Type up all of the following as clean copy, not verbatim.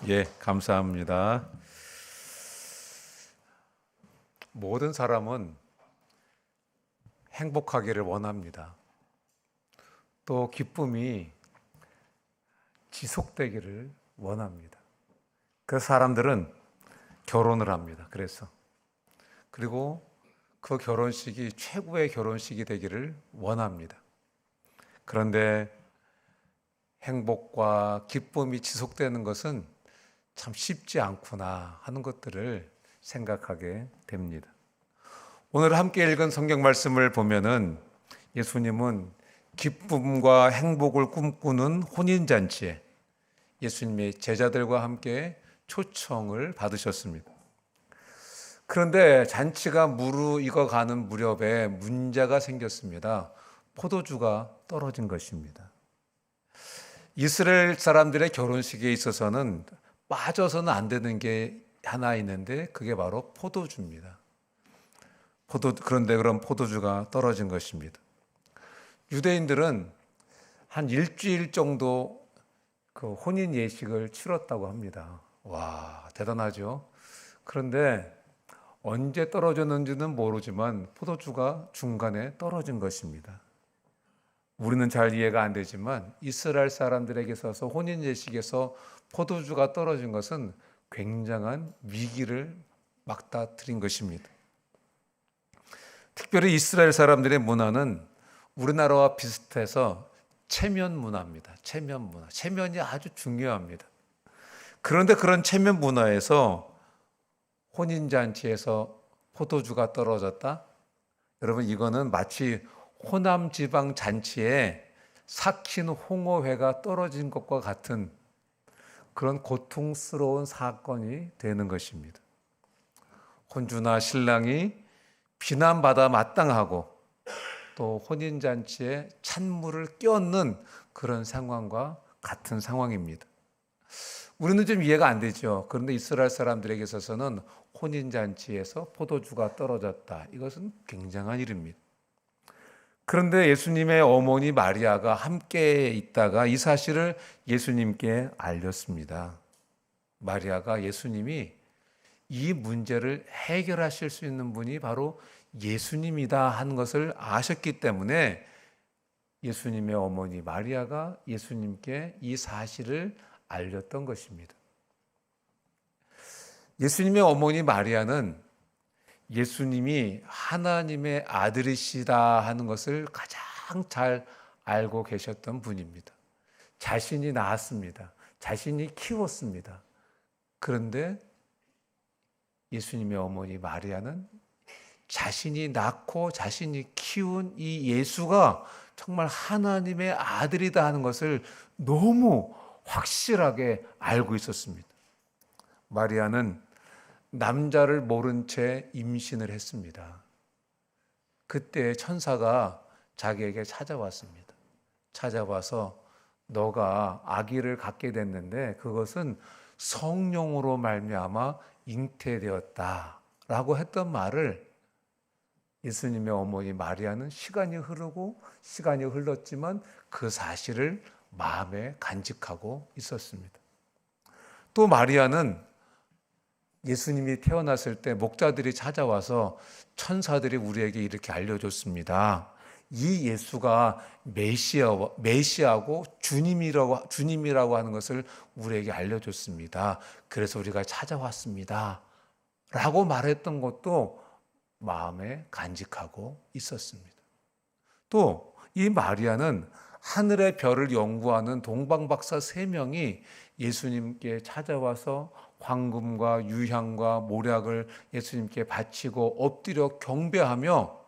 예, 감사합니다. 모든 사람은 행복하기를 원합니다. 또 기쁨이 지속되기를 원합니다. 그 사람들은 결혼을 합니다. 그리고 그 결혼식이 최고의 결혼식이 되기를 원합니다. 그런데 행복과 기쁨이 지속되는 것은 참 쉽지 않구나 하는 것들을 생각하게 됩니다. 오늘 함께 읽은 성경 말씀을 보면은 예수님은 기쁨과 행복을 꿈꾸는 혼인잔치에 예수님의 제자들과 함께 초청을 받으셨습니다. 그런데 잔치가 무르익어가는 무렵에 문제가 생겼습니다. 포도주가 떨어진 것입니다. 이스라엘 사람들의 결혼식에 있어서는 빠져서는 안 되는 게 하나 있는데 그게 바로 포도주입니다. 그런데 그런 포도주가 떨어진 것입니다. 유대인들은 한 일주일 정도 그 혼인 예식을 치렀다고 합니다. 와, 대단하죠? 그런데 언제 떨어졌는지는 모르지만 포도주가 중간에 떨어진 것입니다. 우리는 잘 이해가 안 되지만 이스라엘 사람들에게 있어서 혼인 예식에서 포도주가 떨어진 것은 굉장한 위기를 맞닥뜨린 것입니다. 특별히 이스라엘 사람들의 문화는 우리나라와 비슷해서 체면 문화입니다. 체면 문화. 체면이 아주 중요합니다. 그런데 그런 체면 문화에서 혼인잔치에서 포도주가 떨어졌다? 여러분, 이거는 마치 호남 지방 잔치에 삭힌 홍어회가 떨어진 것과 같은 그런 고통스러운 사건이 되는 것입니다. 혼주나 신랑이 비난받아 마땅하고 또 혼인잔치에 찬물을 끼얹는 그런 상황과 같은 상황입니다. 우리는 좀 이해가 안 되죠. 그런데 이스라엘 사람들에게 있어서는 혼인잔치에서 포도주가 떨어졌다. 이것은 굉장한 일입니다. 그런데 예수님의 어머니 마리아가 함께 있다가 이 사실을 예수님께 알렸습니다. 마리아가 예수님이 이 문제를 해결하실 수 있는 분이 바로 예수님이다 하는 것을 아셨기 때문에 예수님의 어머니 마리아가 예수님께 이 사실을 알렸던 것입니다. 예수님의 어머니 마리아는 예수님이 하나님의 아들이시다 하는 것을 가장 잘 알고 계셨던 분입니다. 자신이 낳았습니다. 자신이 키웠습니다. 그런데 예수님의 어머니 마리아는 자신이 낳고 자신이 키운 이 예수가 정말 하나님의 아들이다 하는 것을 너무 확실하게 알고 있었습니다. 마리아는 남자를 모른 채 임신을 했습니다. 그때 천사가 자기에게 찾아왔습니다. 찾아와서 너가 아기를 갖게 됐는데 그것은 성령으로 말미암아 잉태되었다라고 했던 말을 예수님의 어머니 마리아는 시간이 흘렀지만 그 사실을 마음에 간직하고 있었습니다. 또 마리아는 예수님이 태어났을 때 목자들이 찾아와서 천사들이 우리에게 이렇게 알려줬습니다. 이 예수가 메시아고 주님이라고 하는 것을 우리에게 알려줬습니다. 그래서 우리가 찾아왔습니다. 라고 말했던 것도 마음에 간직하고 있었습니다. 또 이 마리아는 하늘의 별을 연구하는 동방박사 3명이 예수님께 찾아와서 황금과 유향과 모략을 예수님께 바치고 엎드려 경배하며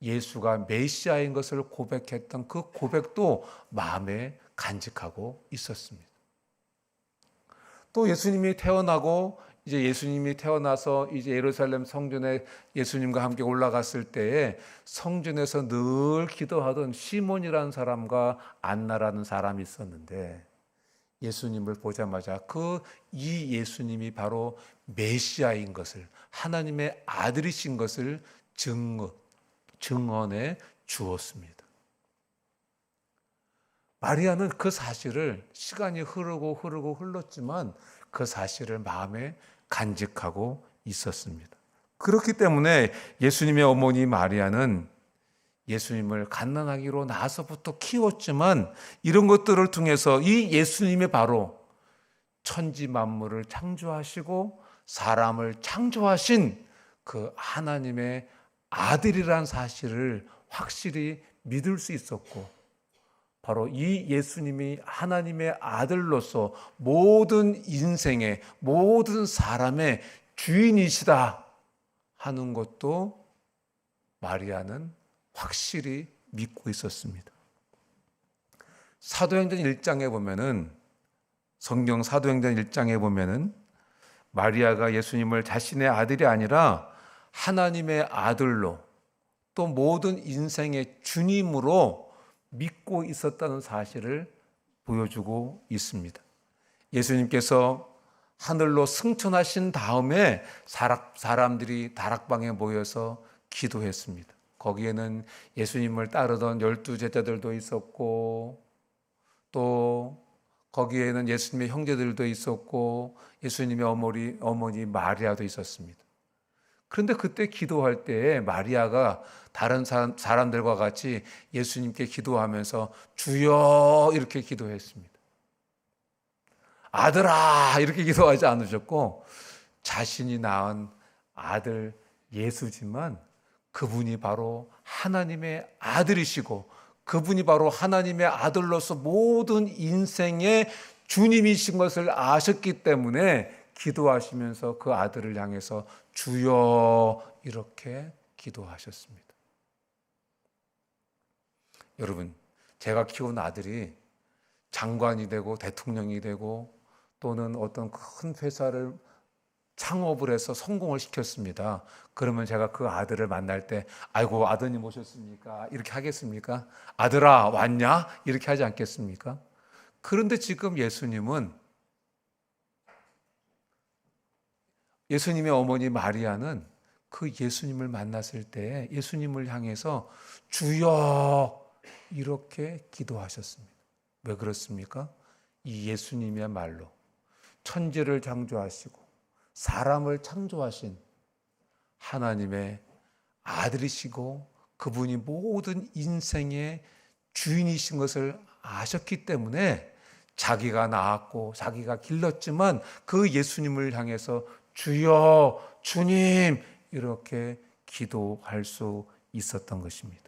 예수가 메시아인 것을 고백했던 그 고백도 마음에 간직하고 있었습니다. 또 예수님이 태어나서 이제 예루살렘 성전에 예수님과 함께 올라갔을 때에 성전에서 늘 기도하던 시몬이라는 사람과 안나라는 사람이 있었는데 예수님을 보자마자 이 예수님이 바로 메시아인 것을, 하나님의 아들이신 것을 증언해 주었습니다. 마리아는 그 사실을 시간이 흐르고 흘렀지만 그 사실을 마음에 간직하고 있었습니다. 그렇기 때문에 예수님의 어머니 마리아는 예수님을 갓난아기로 나서부터 키웠지만 이런 것들을 통해서 이 예수님이 바로 천지 만물을 창조하시고 사람을 창조하신 그 하나님의 아들이란 사실을 확실히 믿을 수 있었고, 바로 이 예수님이 하나님의 아들로서 모든 인생의 모든 사람의 주인이시다 하는 것도 마리아는 확실히 믿고 있었습니다. 사도행전 1장에 보면은, 성경 사도행전 1장에 보면은 마리아가 예수님을 자신의 아들이 아니라 하나님의 아들로, 또 모든 인생의 주님으로 믿고 있었다는 사실을 보여주고 있습니다. 예수님께서 하늘로 승천하신 다음에 사람들이 다락방에 모여서 기도했습니다. 거기에는 예수님을 따르던 12 제자들도 있었고, 또 거기에는 예수님의 형제들도 있었고, 예수님의 어머니 마리아도 있었습니다. 그런데 그때 기도할 때에 마리아가 다른 사람들과 같이 예수님께 기도하면서 주여 이렇게 기도했습니다. 아들아 이렇게 기도하지 않으셨고, 자신이 낳은 아들 예수지만 그분이 바로 하나님의 아들이시고, 그분이 바로 하나님의 아들로서 모든 인생의 주님이신 것을 아셨기 때문에 기도하시면서 그 아들을 향해서 주여 이렇게 기도하셨습니다. 여러분, 제가 키운 아들이 장관이 되고 대통령이 되고 또는 어떤 큰 회사를 창업을 해서 성공을 시켰습니다. 그러면 제가 그 아들을 만날 때 아이고 아드님 오셨습니까? 이렇게 하겠습니까? 아들아 왔냐? 이렇게 하지 않겠습니까? 그런데 지금 예수님의 어머니 마리아는 그 예수님을 만났을 때 예수님을 향해서 주여 이렇게 기도하셨습니다. 왜 그렇습니까? 이 예수님이야말로 천지를 창조하시고 사람을 창조하신 하나님의 아들이시고 그분이 모든 인생의 주인이신 것을 아셨기 때문에 자기가 낳았고 자기가 길렀지만 그 예수님을 향해서 주여 주님 이렇게 기도할 수 있었던 것입니다.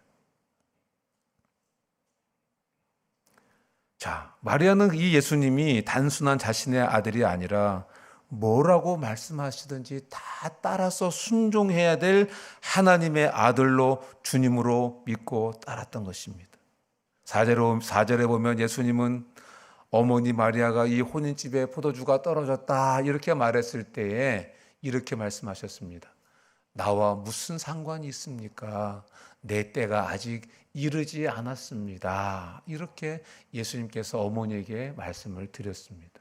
자, 마리아는 이 예수님이 단순한 자신의 아들이 아니라 뭐라고 말씀하시든지 다 따라서 순종해야 될 하나님의 아들로 주님으로 믿고 따랐던 것입니다. 4절에 보면 예수님은 어머니 마리아가 이 혼인집에 포도주가 떨어졌다 이렇게 말했을 때에 이렇게 말씀하셨습니다. 나와 무슨 상관이 있습니까? 내 때가 아직 이르지 않았습니다. 이렇게 예수님께서 어머니에게 말씀을 드렸습니다.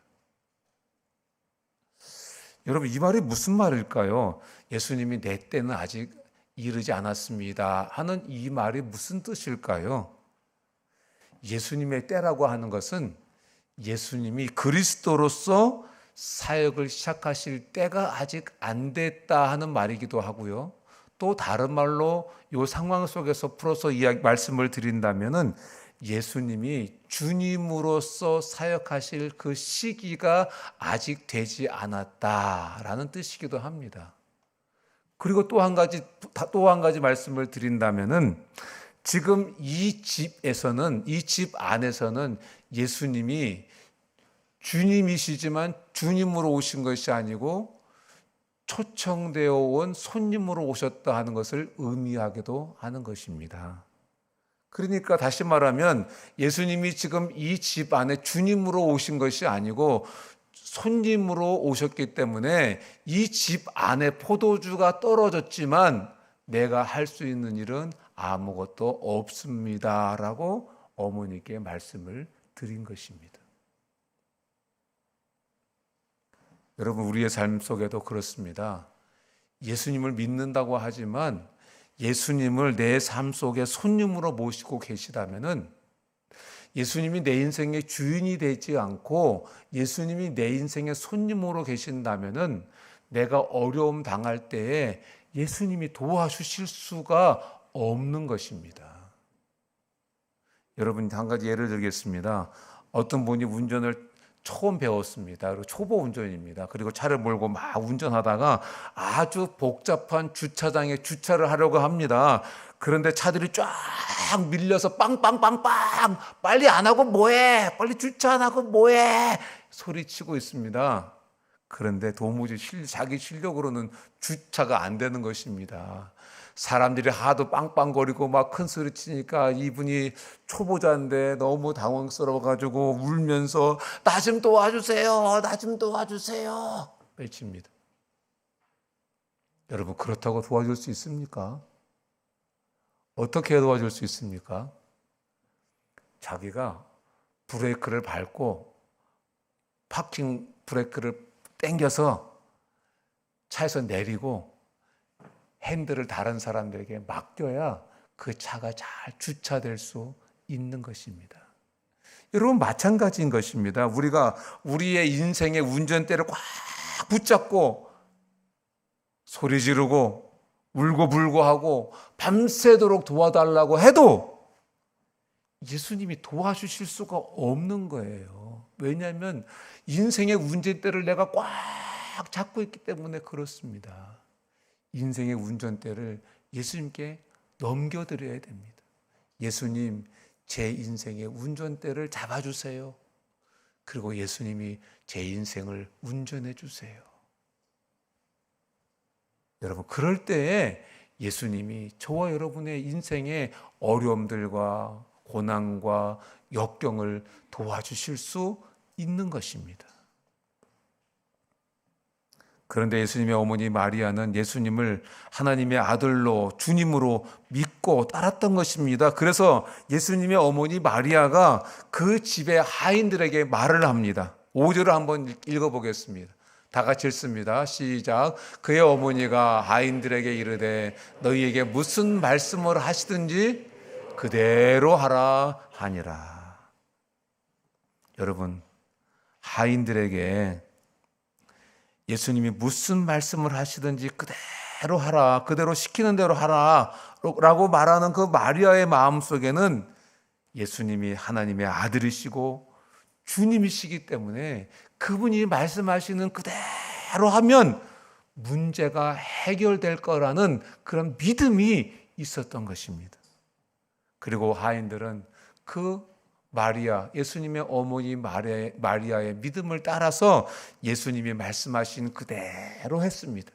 여러분, 이 말이 무슨 말일까요? 예수님이 내 때는 아직 이르지 않았습니다 하는 이 말이 무슨 뜻일까요? 예수님의 때라고 하는 것은 예수님이 그리스도로서 사역을 시작하실 때가 아직 안 됐다 하는 말이기도 하고요. 또 다른 말로 이 상황 속에서 풀어서 말씀을 드린다면은 예수님이 주님으로서 사역하실 그 시기가 아직 되지 않았다라는 뜻이기도 합니다. 그리고 또 한 가지 말씀을 드린다면은 지금 이 집 안에서는 예수님이 주님이시지만 주님으로 오신 것이 아니고 초청되어 온 손님으로 오셨다 하는 것을 의미하기도 하는 것입니다. 그러니까 다시 말하면 예수님이 지금 이 집 안에 주님으로 오신 것이 아니고 손님으로 오셨기 때문에 이 집 안에 포도주가 떨어졌지만 내가 할 수 있는 일은 아무것도 없습니다라고 어머니께 말씀을 드린 것입니다. 여러분, 우리의 삶 속에도 그렇습니다. 예수님을 믿는다고 하지만 예수님을 내 삶 속에 손님으로 모시고 계시다면은 예수님이 내 인생의 주인이 되지 않고 예수님이 내 인생의 손님으로 계신다면은 내가 어려움 당할 때에 예수님이 도와주실 수가 없는 것입니다. 여러분, 한 가지 예를 들겠습니다. 어떤 분이 운전을 처음 배웠습니다. 그리고 초보 운전입니다. 그리고 차를 몰고 막 운전하다가 아주 복잡한 주차장에 주차를 하려고 합니다. 그런데 차들이 쫙 밀려서 빵빵빵빵, 빨리 안 하고 뭐해, 빨리 주차 안 하고 뭐해 소리치고 있습니다. 그런데 도무지 자기 실력으로는 주차가 안 되는 것입니다. 사람들이 하도 빵빵거리고 막 큰 소리 치니까 이분이 초보자인데 너무 당황스러워가지고 울면서 나 좀 도와주세요, 나 좀 도와주세요 외칩니다. 여러분, 그렇다고 도와줄 수 있습니까? 어떻게 도와줄 수 있습니까? 자기가 브레이크를 밟고 파킹 브레이크를 당겨서 차에서 내리고 핸들을 다른 사람들에게 맡겨야 그 차가 잘 주차될 수 있는 것입니다. 여러분, 마찬가지인 것입니다. 우리가 우리의 인생의 운전대를 꽉 붙잡고 소리 지르고 울고 불고 하고 밤새도록 도와달라고 해도 예수님이 도와주실 수가 없는 거예요. 왜냐하면 인생의 운전대를 내가 꽉 잡고 있기 때문에 그렇습니다. 인생의 운전대를 예수님께 넘겨드려야 됩니다. 예수님, 제 인생의 운전대를 잡아주세요. 그리고 예수님이 제 인생을 운전해 주세요. 여러분, 그럴 때에 예수님이 저와 여러분의 인생의 어려움들과 고난과 역경을 도와주실 수 있는 것입니다. 그런데 예수님의 어머니 마리아는 예수님을 하나님의 아들로 주님으로 믿고 따랐던 것입니다. 그래서 예수님의 어머니 마리아가 그 집의 하인들에게 말을 합니다. 5절을 한번 읽어보겠습니다. 다 같이 읽습니다. 시작. 그의 어머니가 하인들에게 이르되 너희에게 무슨 말씀을 하시든지 그대로 하라 하니라. 여러분, 하인들에게 예수님이 무슨 말씀을 하시든지 그대로 하라, 그대로 시키는 대로 하라 라고 말하는 그 마리아의 마음속에는 예수님이 하나님의 아들이시고 주님이시기 때문에 그분이 말씀하시는 그대로 하면 문제가 해결될 거라는 그런 믿음이 있었던 것입니다. 그리고 하인들은 그 마리아, 예수님의 어머니 마리아의 믿음을 따라서 예수님이 말씀하신 그대로 했습니다.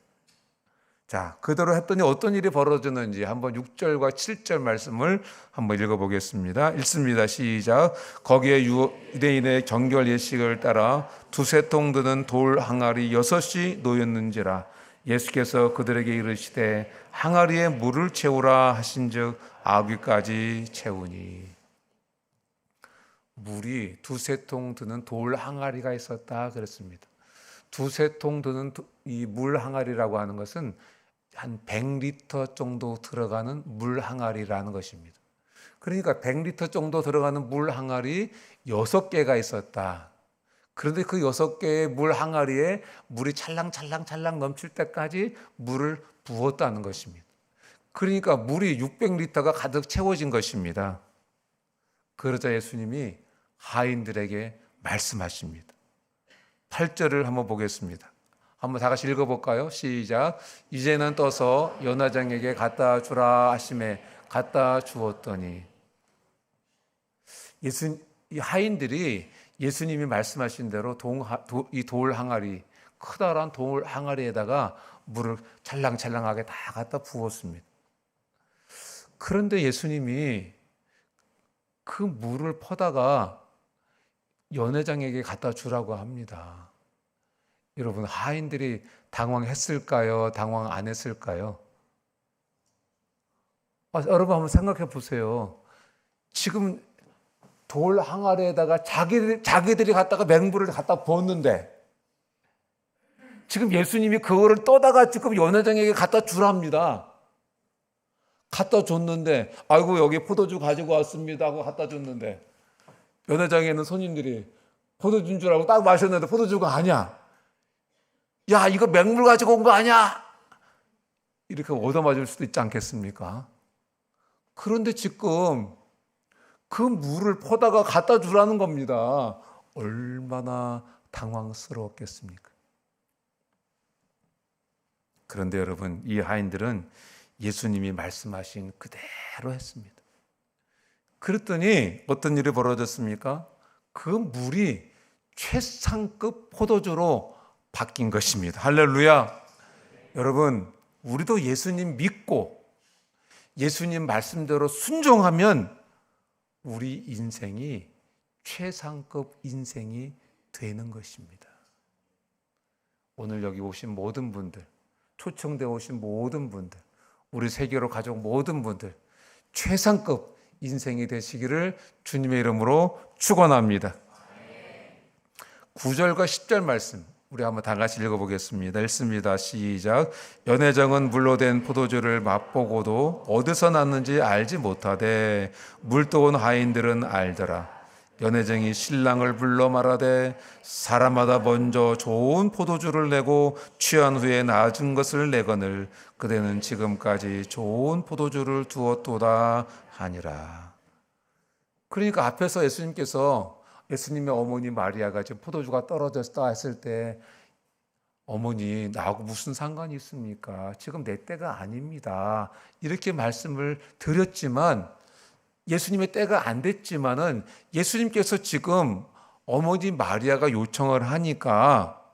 자, 그대로 했더니 어떤 일이 벌어졌는지 한번 6절과 7절 말씀을 한번 읽어보겠습니다. 읽습니다. 시작. 거기에 유대인의 정결 예식을 따라 두세 통 드는 돌 항아리 6이 놓였는지라. 예수께서 그들에게 이르시되 항아리에 물을 채우라 하신즉 아귀까지 채우니. 물이 두세 통 드는 돌 항아리가 있었다 그랬습니다. 두세 통 드는 이 물 항아리라고 하는 것은 한 100리터 정도 들어가는 물 항아리라는 것입니다. 그러니까 100리터 정도 들어가는 물 항아리 6개가 있었다. 그런데 그 6개의 물 항아리에 물이 찰랑찰랑 넘칠 때까지 물을 부었다는 것입니다. 그러니까 물이 600리터가 가득 채워진 것입니다. 그러자 예수님이 하인들에게 말씀하십니다. 8절을 한번 보겠습니다. 한번 다 같이 읽어볼까요? 시작. 이제는 떠서 연화장에게 갖다 주라 하시매 갖다 주었더니. 이 하인들이 예수님이 말씀하신 대로 이 돌 항아리, 커다란 돌 항아리에다가 물을 찰랑찰랑하게 다 갖다 부었습니다. 그런데 예수님이 그 물을 퍼다가 연회장에게 갖다 주라고 합니다. 여러분, 하인들이 당황했을까요? 당황 안 했을까요? 여러분 한번 생각해 보세요. 지금 돌 항아리에다가 자기들이 갖다가 맹물을 갖다 부었는데 지금 예수님이 그거를 떠다가 지금 연회장에게 갖다 주랍니다. 갖다 줬는데 아이고 여기 포도주 가지고 왔습니다 하고 갖다 줬는데 연회장에 있는 손님들이 포도주인 줄 알고 딱 마셨는데 포도주가 아니야. 야, 이거 맹물 가지고 온 거 아니야? 이렇게 얻어맞을 수도 있지 않겠습니까? 그런데 지금 그 물을 퍼다가 갖다 주라는 겁니다. 얼마나 당황스러웠겠습니까? 그런데 여러분, 이 하인들은 예수님이 말씀하신 그대로 했습니다. 그랬더니 어떤 일이 벌어졌습니까? 그 물이 최상급 포도주로 바뀐 것입니다. 할렐루야! 여러분, 우리도 예수님 믿고 예수님 말씀대로 순종하면 우리 인생이 최상급 인생이 되는 것입니다. 오늘 여기 오신 모든 분들, 초청되어 오신 모든 분들, 우리 세계로 가족 모든 분들, 최상급 인생이 되시기를 주님의 이름으로 축원합니다. 9절과 10절 말씀 우리 한번 다 같이 읽어보겠습니다. 읽습니다. 시작. 연회장은 물로 된 포도주를 맛보고도 어디서 났는지 알지 못하되 물떠온 하인들은 알더라. 연회장이 신랑을 불러 말하되 사람마다 먼저 좋은 포도주를 내고 취한 후에 나중 것을 내거늘 그대는 지금까지 좋은 포도주를 두었도다 하니라. 그러니까 앞에서 예수님의 어머니 마리아가 지금 포도주가 떨어졌다 했을 때 어머니 나하고 무슨 상관이 있습니까? 지금 내 때가 아닙니다. 이렇게 말씀을 드렸지만 예수님의 때가 안 됐지만은 예수님께서 지금 어머니 마리아가 요청을 하니까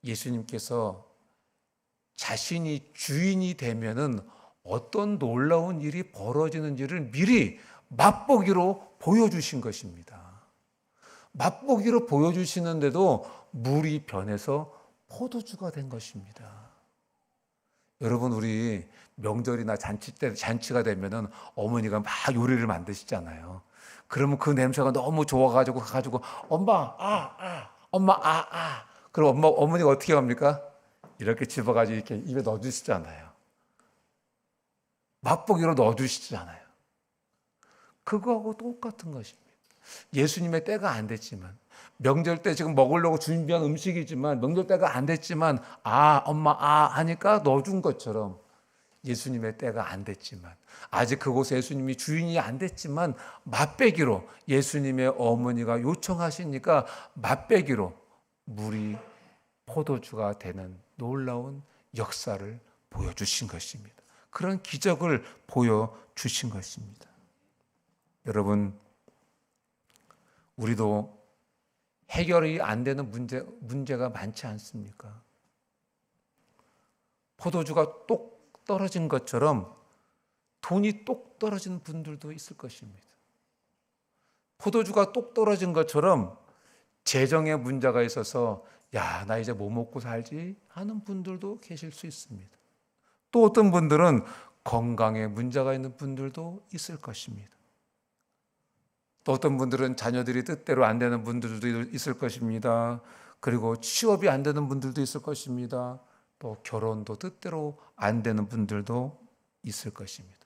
예수님께서 자신이 주인이 되면은 어떤 놀라운 일이 벌어지는지를 미리 맛보기로 보여주신 것입니다. 맛보기로 보여주시는데도 물이 변해서 포도주가 된 것입니다. 여러분, 우리 명절이나 잔치가 되면은 어머니가 막 요리를 만드시잖아요. 그러면 그 냄새가 너무 좋아가지고 엄마 엄마 그럼 어머니가 어떻게 합니까? 이렇게 집어가지고 이렇게 입에 넣어주시잖아요. 맛보기로 넣어주시잖아요. 그거하고 똑같은 것입니다. 예수님의 때가 안 됐지만 명절 때 지금 먹으려고 준비한 음식이지만 명절 때가 안 됐지만 엄마 하니까 넣어준 것처럼 예수님의 때가 안 됐지만 아직 그곳에 예수님이 주인이 안 됐지만 맛배기로 예수님의 어머니가 요청하시니까 맛배기로 물이 포도주가 되는 놀라운 역사를 보여주신 것입니다. 그런 기적을 보여주신 것입니다. 여러분, 우리도 해결이 안 되는 문제가 많지 않습니까? 포도주가 똑 떨어진 것처럼 돈이 똑 떨어진 분들도 있을 것입니다. 포도주가 똑 떨어진 것처럼 재정에 문제가 있어서 나 이제 뭐 먹고 살지 하는 분들도 계실 수 있습니다. 또 어떤 분들은 건강에 문제가 있는 분들도 있을 것입니다. 또 어떤 분들은 자녀들이 뜻대로 안 되는 분들도 있을 것입니다. 그리고 취업이 안 되는 분들도 있을 것입니다. 또 결혼도 뜻대로 안 되는 분들도 있을 것입니다.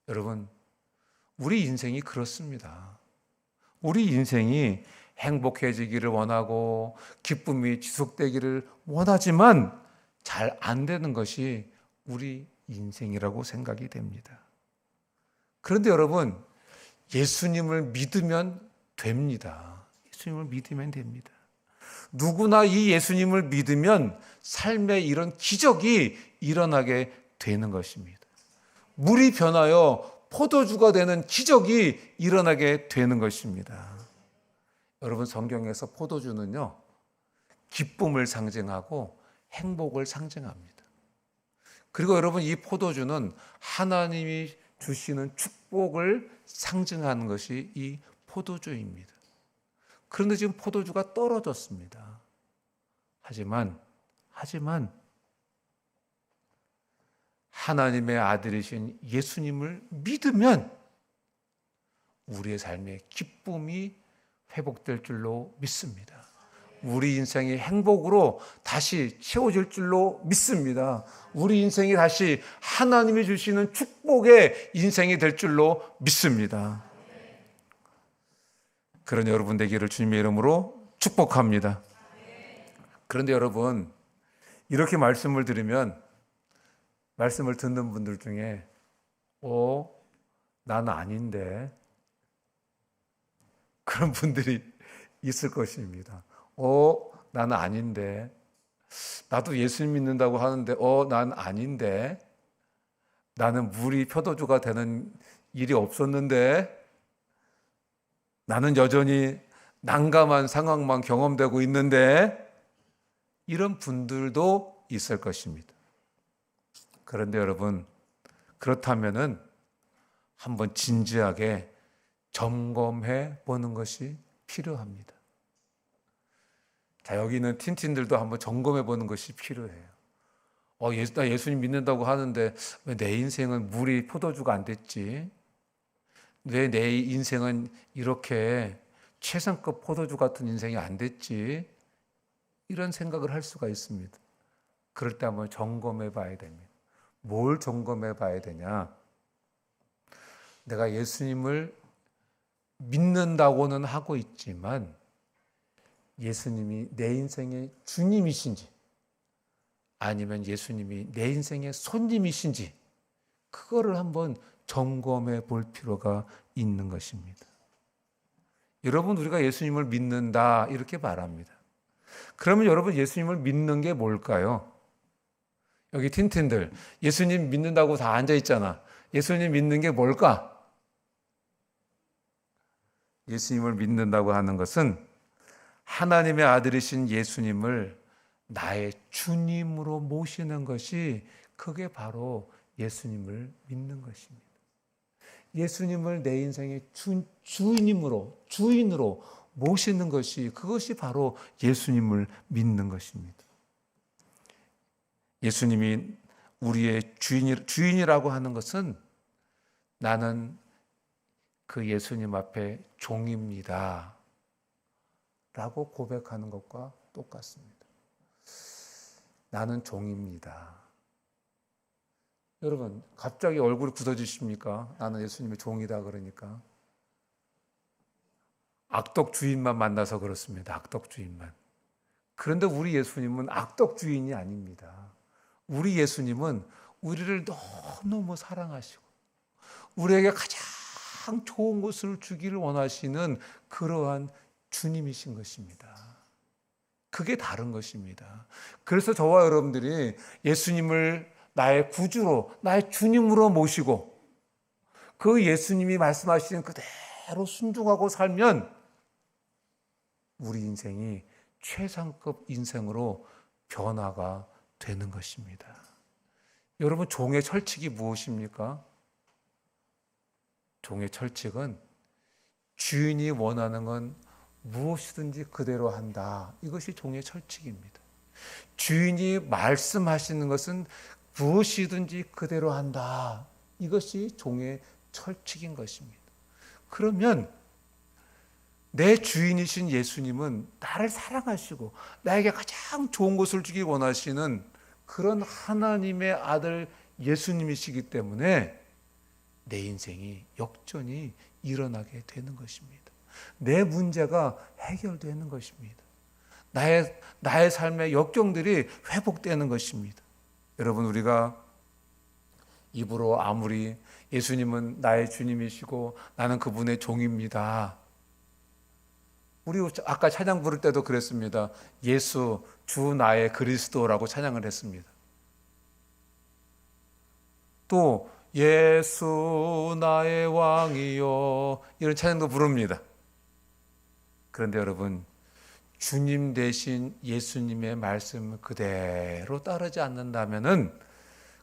여러분, 우리 인생이 그렇습니다. 우리 인생이 행복해지기를 원하고 기쁨이 지속되기를 원하지만 잘 안 되는 것이 우리 인생이라고 생각이 됩니다. 그런데 여러분, 예수님을 믿으면 됩니다. 예수님을 믿으면 됩니다. 누구나 이 예수님을 믿으면 삶에 이런 기적이 일어나게 되는 것입니다. 물이 변하여 포도주가 되는 기적이 일어나게 되는 것입니다. 여러분, 성경에서 포도주는요, 기쁨을 상징하고 행복을 상징합니다. 그리고 여러분, 이 포도주는 하나님이 주시는 축복을 상징하는 것이 이 포도주입니다. 그런데 지금 포도주가 떨어졌습니다. 하지만 하나님의 아들이신 예수님을 믿으면 우리의 삶의 기쁨이 회복될 줄로 믿습니다. 우리 인생이 행복으로 다시 채워질 줄로 믿습니다. 우리 인생이 다시 하나님이 주시는 축복의 인생이 될 줄로 믿습니다. 그런 여러분 되기를 주님의 이름으로 축복합니다. 그런데 여러분, 이렇게 말씀을 들으면 말씀을 듣는 분들 중에 나는 아닌데, 그런 분들이 있을 것입니다. 나는 아닌데, 나도 예수님 믿는다고 하는데 난 아닌데, 나는 물이 표도주가 되는 일이 없었는데, 나는 여전히 난감한 상황만 경험되고 있는데, 이런 분들도 있을 것입니다. 그런데 여러분, 그렇다면은 한번 진지하게 점검해 보는 것이 필요합니다. 자, 여기 있는 틴틴들도 한번 점검해 보는 것이 필요해요. 나 예수님 믿는다고 하는데 왜 내 인생은 물이 포도주가 안 됐지? 왜 내 인생은 이렇게 최상급 포도주 같은 인생이 안 됐지? 이런 생각을 할 수가 있습니다. 그럴 때 한번 점검해 봐야 됩니다. 뭘 점검해 봐야 되냐? 내가 예수님을 믿는다고는 하고 있지만 예수님이 내 인생의 주님이신지, 아니면 예수님이 내 인생의 손님이신지, 그거를 한번 점검해 볼 필요가 있는 것입니다. 여러분, 우리가 예수님을 믿는다 이렇게 말합니다. 그러면 여러분, 예수님을 믿는 게 뭘까요? 여기 틴틴들, 예수님 믿는다고 다 앉아 있잖아. 예수님 믿는 게 뭘까? 예수님을 믿는다고 하는 것은 하나님의 아들이신 예수님을 나의 주님으로 모시는 것이, 그게 바로 예수님을 믿는 것입니다. 예수님을 내 인생의 주인으로 모시는 것이, 그것이 바로 예수님을 믿는 것입니다. 예수님이 우리의 주인이라고 하는 것은 나는 그 예수님 앞에 종입니다 라고 고백하는 것과 똑같습니다. 나는 종입니다. 여러분, 갑자기 얼굴이 굳어지십니까? 나는 예수님의 종이다 그러니까. 악덕 주인만 만나서 그렇습니다. 악덕 주인만. 그런데 우리 예수님은 악덕 주인이 아닙니다. 우리 예수님은 우리를 너무너무 사랑하시고 우리에게 가장 좋은 것을 주기를 원하시는 그러한 주님이신 것입니다. 그게 다른 것입니다. 그래서 저와 여러분들이 예수님을 나의 구주로, 나의 주님으로 모시고 그 예수님이 말씀하시는 그대로 순종하고 살면 우리 인생이 최상급 인생으로 변화가 되는 것입니다. 여러분, 종의 철칙이 무엇입니까? 종의 철칙은 주인이 원하는 건 무엇이든지 그대로 한다. 이것이 종의 철칙입니다. 주인이 말씀하시는 것은 무엇이든지 그대로 한다. 이것이 종의 철칙인 것입니다. 그러면 내 주인이신 예수님은 나를 사랑하시고 나에게 가장 좋은 것을 주기 원하시는 그런 하나님의 아들 예수님이시기 때문에 내 인생이 역전이 일어나게 되는 것입니다. 내 문제가 해결되는 것입니다. 나의 삶의 역경들이 회복되는 것입니다. 여러분, 우리가 입으로 아무리 예수님은 나의 주님이시고 나는 그분의 종입니다. 우리 아까 찬양 부를 때도 그랬습니다. 예수 주 나의 그리스도라고 찬양을 했습니다. 또 예수 나의 왕이요, 이런 찬양도 부릅니다. 그런데 여러분, 주님 대신 예수님의 말씀을 그대로 따르지 않는다면은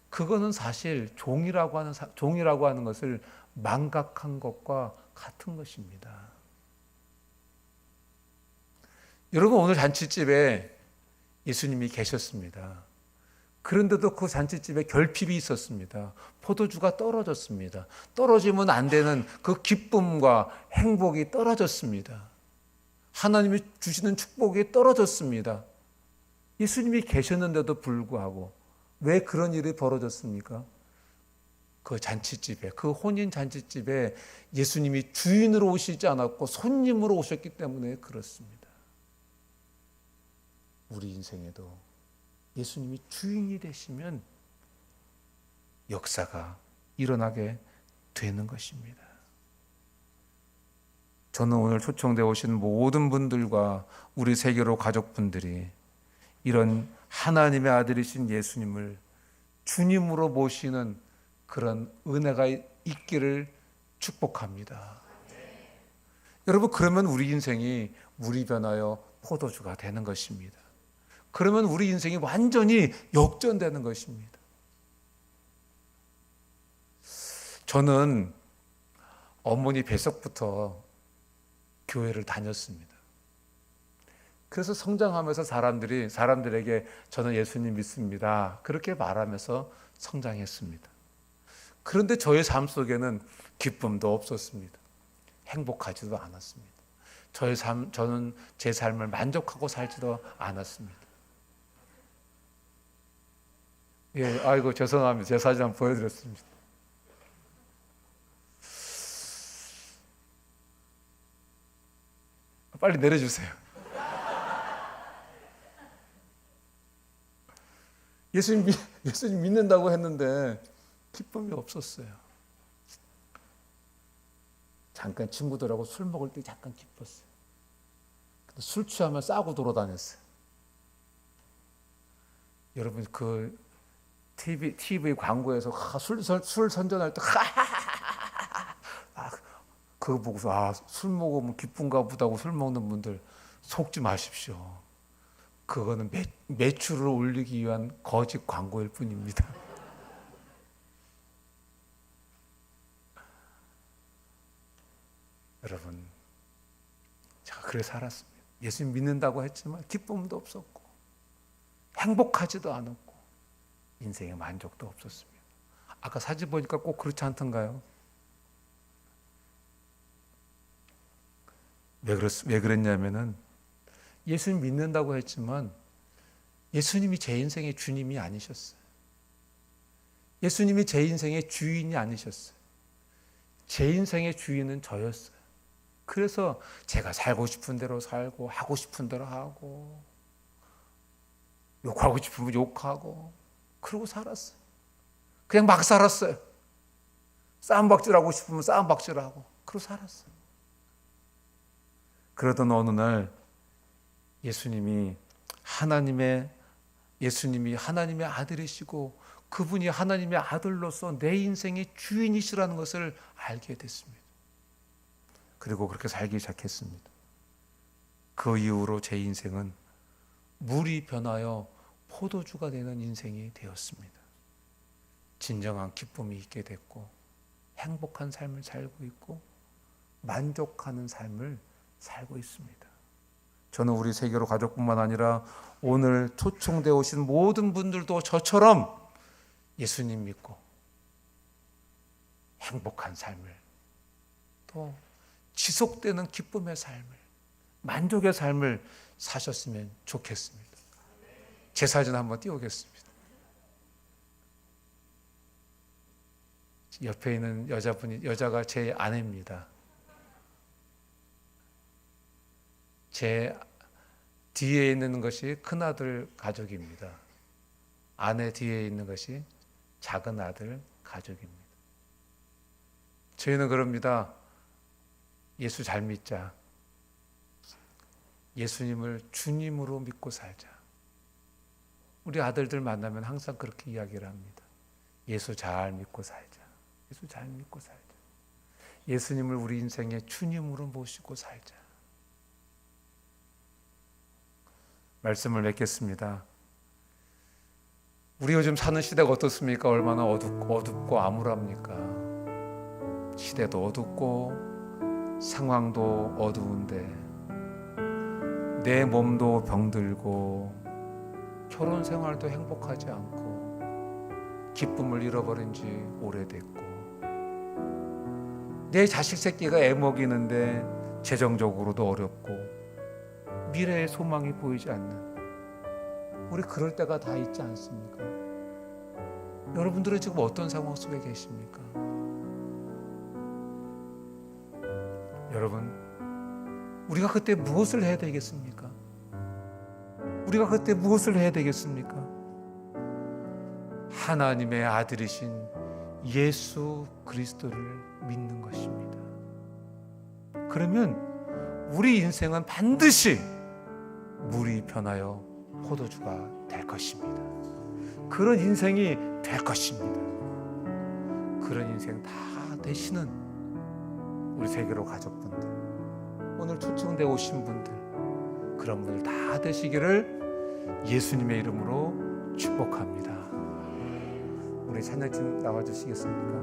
그거는 사실 종이라고 하는 것을 망각한 것과 같은 것입니다. 여러분, 오늘 잔치집에 예수님이 계셨습니다. 그런데도 그 잔치집에 결핍이 있었습니다. 포도주가 떨어졌습니다. 떨어지면 안 되는 그 기쁨과 행복이 떨어졌습니다. 하나님이 주시는 축복이 떨어졌습니다. 예수님이 계셨는데도 불구하고 왜 그런 일이 벌어졌습니까? 그 잔치집에, 그 혼인 잔치집에 예수님이 주인으로 오시지 않았고 손님으로 오셨기 때문에 그렇습니다. 우리 인생에도 예수님이 주인이 되시면 역사가 일어나게 되는 것입니다. 저는 오늘 초청되어 오신 모든 분들과 우리 세계로 가족분들이 이런 하나님의 아들이신 예수님을 주님으로 모시는 그런 은혜가 있기를 축복합니다. 여러분, 그러면 우리 인생이 물이 변하여 포도주가 되는 것입니다. 그러면 우리 인생이 완전히 역전되는 것입니다. 저는 어머니 뱃속부터 교회를 다녔습니다. 그래서 성장하면서 사람들에게 저는 예수님 믿습니다, 그렇게 말하면서 성장했습니다. 그런데 저의 삶 속에는 기쁨도 없었습니다. 행복하지도 않았습니다. 저는 제 삶을 만족하고 살지도 않았습니다. 예, 아이고 죄송합니다. 제 사진 한번 보여드렸습니다. 빨리 내려주세요. 예수님 믿는다고 했는데 기쁨이 없었어요. 잠깐 친구들하고 술 먹을 때 잠깐 기뻤어요. 술 취하면 싸고 돌아다녔어요. 여러분, 그 TV 광고에서 술 선전할 때 그거 보고서 술 먹으면 기쁜가 보다고 술 먹는 분들 속지 마십시오. 그거는 매출을 올리기 위한 거짓 광고일 뿐입니다. 여러분, 제가 그래 살았습니다. 예수님 믿는다고 했지만 기쁨도 없었고 행복하지도 않았고 인생에 만족도 없었습니다. 아까 사진 보니까 꼭 그렇지 않던가요? 왜 그랬냐면은 예수님 믿는다고 했지만 예수님이 제 인생의 주님이 아니셨어요. 예수님이 제 인생의 주인이 아니셨어요. 제 인생의 주인은 저였어요. 그래서 제가 살고 싶은 대로 살고 하고 싶은 대로 하고 욕하고 싶으면 욕하고 그러고 살았어요. 그냥 막 살았어요. 싸움박질하고 싶으면 싸움박질하고 그러고 살았어요. 그러던 어느 날 예수님이 하나님의 아들이시고 그분이 하나님의 아들로서 내 인생의 주인이시라는 것을 알게 됐습니다. 그리고 그렇게 살기 시작했습니다. 그 이후로 제 인생은 물이 변하여 포도주가 되는 인생이 되었습니다. 진정한 기쁨이 있게 됐고 행복한 삶을 살고 있고 만족하는 삶을 살고 있습니다. 저는 우리 세계로 가족뿐만 아니라 오늘 초청되어 오신 모든 분들도 저처럼 예수님 믿고 행복한 삶을 또 지속되는 기쁨의 삶을 만족의 삶을 사셨으면 좋겠습니다. 제 사진 한번 띄우겠습니다. 옆에 있는 여자가 제 아내입니다. 제 뒤에 있는 것이 큰아들 가족입니다. 아내 뒤에 있는 것이 작은 아들 가족입니다. 저희는 그럽니다. 예수 잘 믿자. 예수님을 주님으로 믿고 살자. 우리 아들들 만나면 항상 그렇게 이야기를 합니다. 예수 잘 믿고 살자. 예수 잘 믿고 살자. 예수님을 우리 인생의 주님으로 모시고 살자. 말씀을 맺겠습니다. 우리 요즘 사는 시대가 어떻습니까? 얼마나 어둡고 암울합니까? 시대도 어둡고 상황도 어두운데 내 몸도 병들고 결혼 생활도 행복하지 않고 기쁨을 잃어버린 지 오래됐고 내 자식 새끼가 애 먹이는데 재정적으로도 어렵고 미래의 소망이 보이지 않는 우리 그럴 때가 다 있지 않습니까? 여러분들은 지금 어떤 상황 속에 계십니까? 여러분, 우리가 그때 무엇을 해야 되겠습니까? 우리가 그때 무엇을 해야 되겠습니까? 하나님의 아들이신 예수 그리스도를 믿는 것입니다. 그러면 우리 인생은 반드시 물이 변하여 포도주가 될 것입니다. 그런 인생이 될 것입니다. 그런 인생 다 되시는 우리 세계로 가족분들, 오늘 초청되어 오신 분들, 그런 분들 다 되시기를 예수님의 이름으로 축복합니다. 우리 찬양팀 나와주시겠습니까?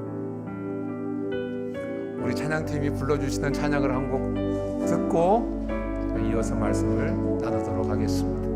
우리 찬양팀이 불러주시는 찬양을 한 곡 듣고 이어서 말씀을 나누도록 하겠습니다.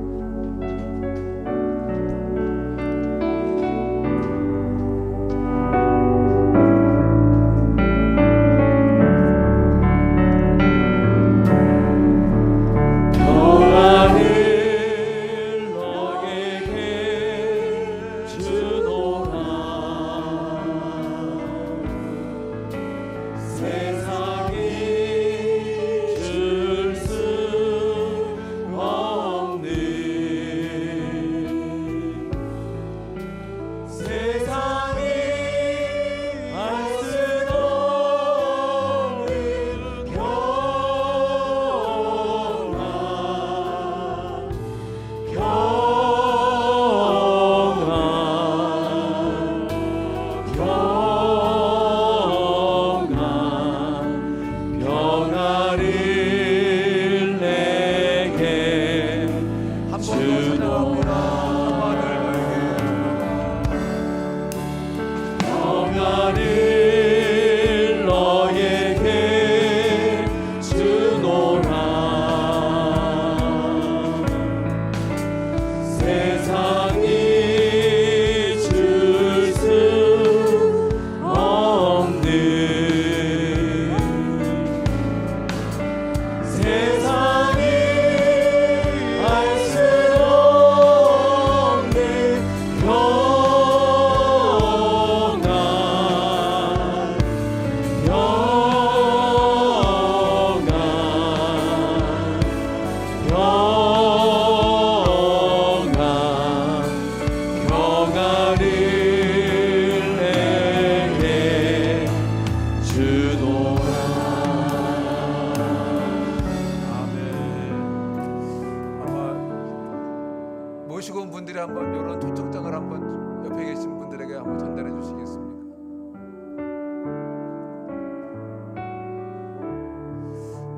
모시고 온 분들이 한번 이런 초청장을 한번 옆에 계신 분들에게 한번 전달해 주시겠습니까?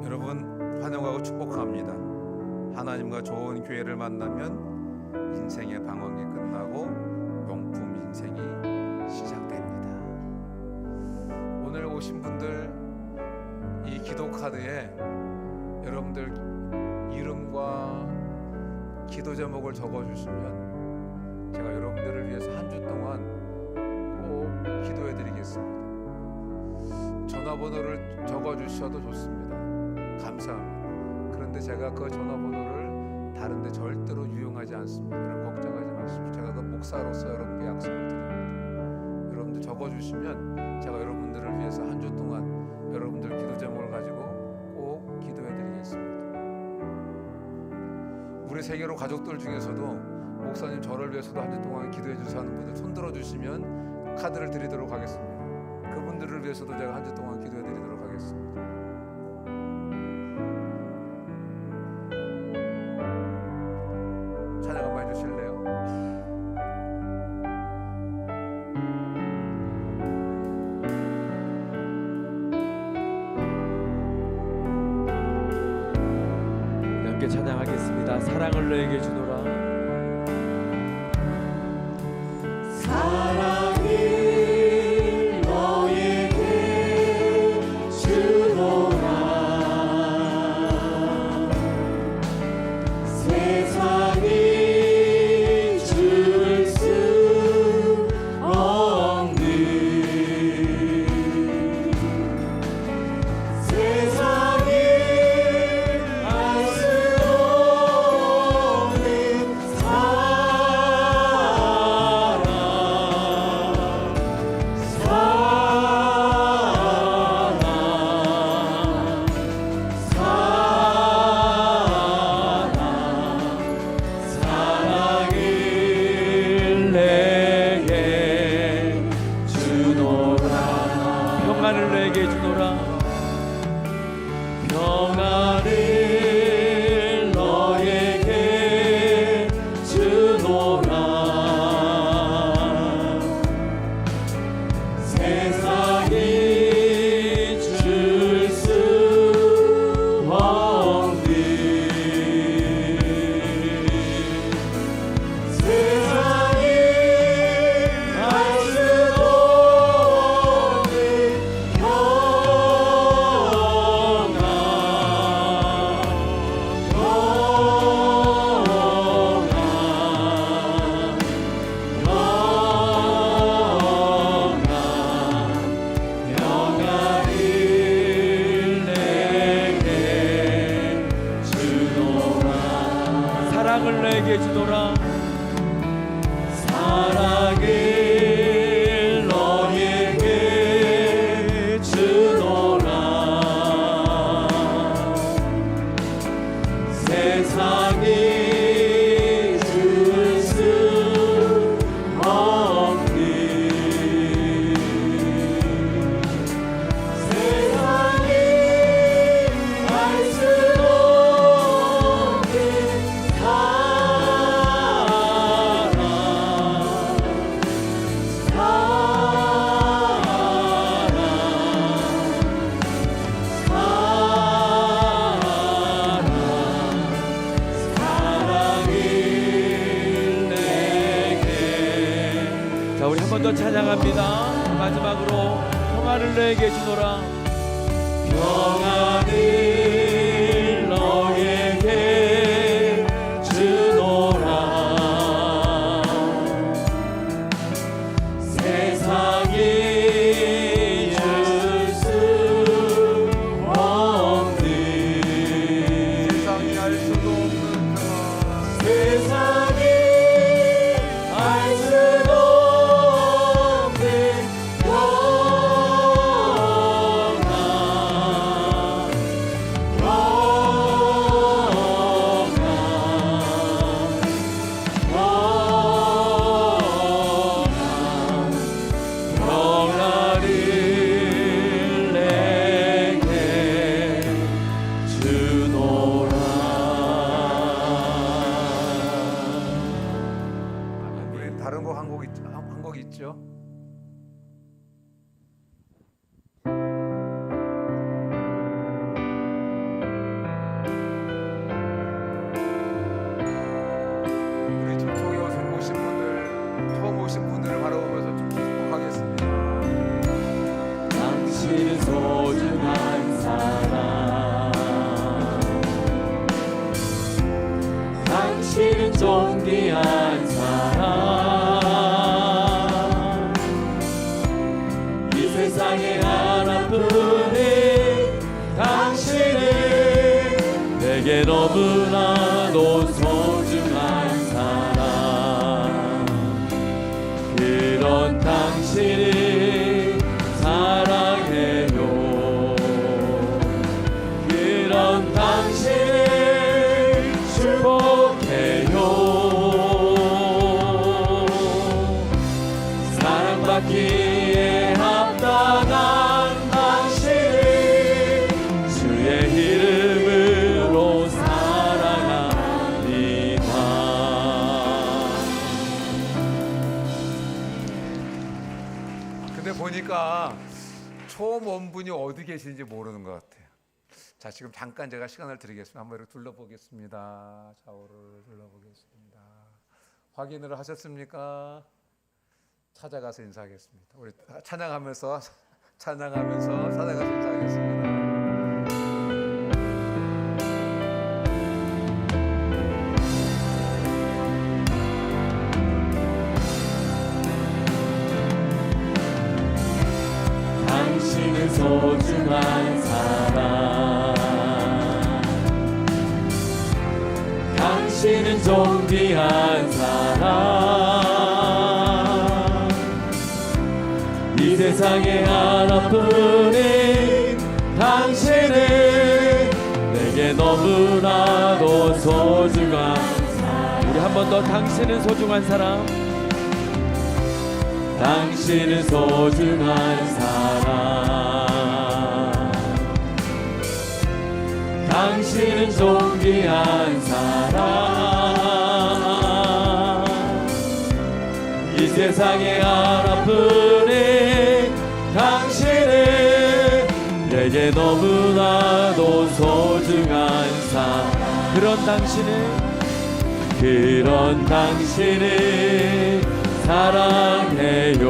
여러분 환영하고 축복합니다. 하나님과 좋은 교회를 만나면 인생의 방황이 끝나고 명품 인생이 시작됩니다. 오늘 오신 분들 이 기도 카드에 여러분들 이름과 기도 제목을 적어주시면 제가 여러분들을 위해서 한 주 동안 꼭 기도해 드리겠습니다. 전화번호를 적어주셔도 좋습니다. 감사합니다. 그런데 제가 그 전화번호를 다른 데 절대로 유용하지 않습니다. 걱정하지 마십시오. 제가 그 목사로서 여러분께 약속을 드립니다. 여러분들 적어주시면 제가 여러분들을 위해서 한 주 동안 여러분들 기도 제목을 가지고 꼭 기도해 드리겠습니다. 우리 세계로 가족들 중에서도 목사님 저를 위해서도 한 주 동안 기도해 주세요 하는 분들 손 들어주시면 카드를 드리도록 하겠습니다. 그분들을 위해서도 제가 한 주 동안 기도해 드리도록 하겠습니다. 찬양 한번 해주실래요? 함께 찬양하겠습니다. 사랑을 너에게 주노라. 사랑을 너에게 주노라. 세상이 줄 수 없는 세상이 알 수 없는 사랑 사랑을 내게 주노라. 사랑을 너에게 주노라. 세상이 줄 수 없니. 세상이 알 수 없는 자, 우리 한 번 더 찬양합니다. 마지막으로 평화를 내게 주노라. 평안을 너에게 주노라. 세상이 줄 수 없는 세상이 알 수도 없는 평화. 세상이 알 수도 없는 평안을 내게 주노라. 우리 다른 곡 한 곡 있죠? 우리 전통에 오신 분들, 처음 오신 분들을 바라보면서 좀 축복하겠습니다. 당신은 소중한 사람. 당신은 존귀한 사람. 이 세상에 하나뿐인 당신은 내게 너무나도 소중한 사람. 그런 당신을 사랑해요. 그런 당신을 축복해요. 사랑받기에 합당한 당신을 주의 이름으로 사랑합니다. 근데 보니까 처음 온 분이 어디 계신지 모르는 것 같아요. 자, 지금 잠깐 제가 시간을 드리겠습니다. 한번 이렇게 둘러보겠습니다. 좌우를 둘러보겠습니다. 확인을 하셨습니까? 찾아가서 인사하겠습니다. 우리 찬양하면서 찾아가서 인사하겠습니다. 당신은 소중한 사람. 당신은 존귀한 사람. 이 세상에 하나뿐인 당신은 내게 너무나도 소중한 사람. 우리 한 번 더 당신은 소중한 사람. 당신은 소중한 사람. 당신은 존귀한 사람. 이 세상에 하나뿐인 당신은 내게 너무나도 소중한 사람. 그런 당신을 사랑해요.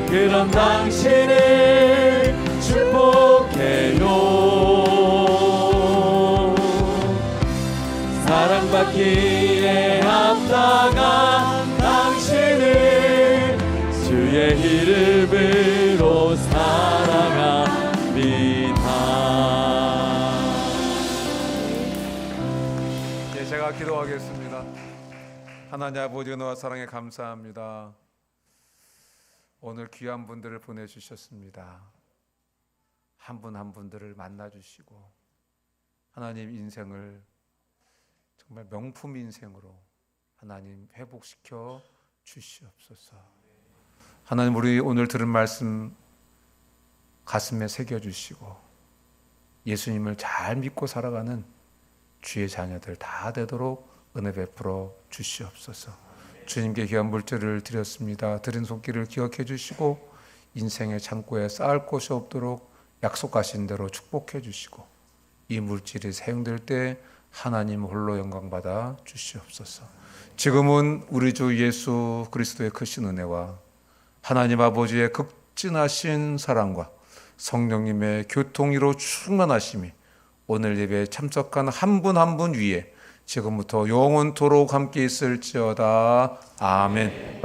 그런 당신을 축복해요. 사랑받기에 합당한 당신을 주의 이름으로 사랑합니다. 제가 기도하겠습니다. 하나님 아버지 은혜와 사랑에 감사합니다. 오늘 귀한 분들을 보내주셨습니다. 한 분 한 분들을 만나주시고 하나님 인생을 정말 명품 인생으로 하나님 회복시켜 주시옵소서. 하나님, 우리 오늘 들은 말씀 가슴에 새겨주시고 예수님을 잘 믿고 살아가는 주의 자녀들 다 되도록 은혜 베풀어 주시옵소서. 주님께 귀한 물질을 드렸습니다. 드린 손길을 기억해 주시고 인생의 창고에 쌓을 곳이 없도록 약속하신 대로 축복해 주시고 이 물질이 사용될 때 하나님 홀로 영광받아 주시옵소서. 지금은 우리 주 예수 그리스도의 크신 은혜와 하나님 아버지의 극진하신 사랑과 성령님의 교통이로 충만하심이 오늘 예배에 참석한 한 분 한 분 위에 지금부터 영원토록 함께 있을지어다. 아멘.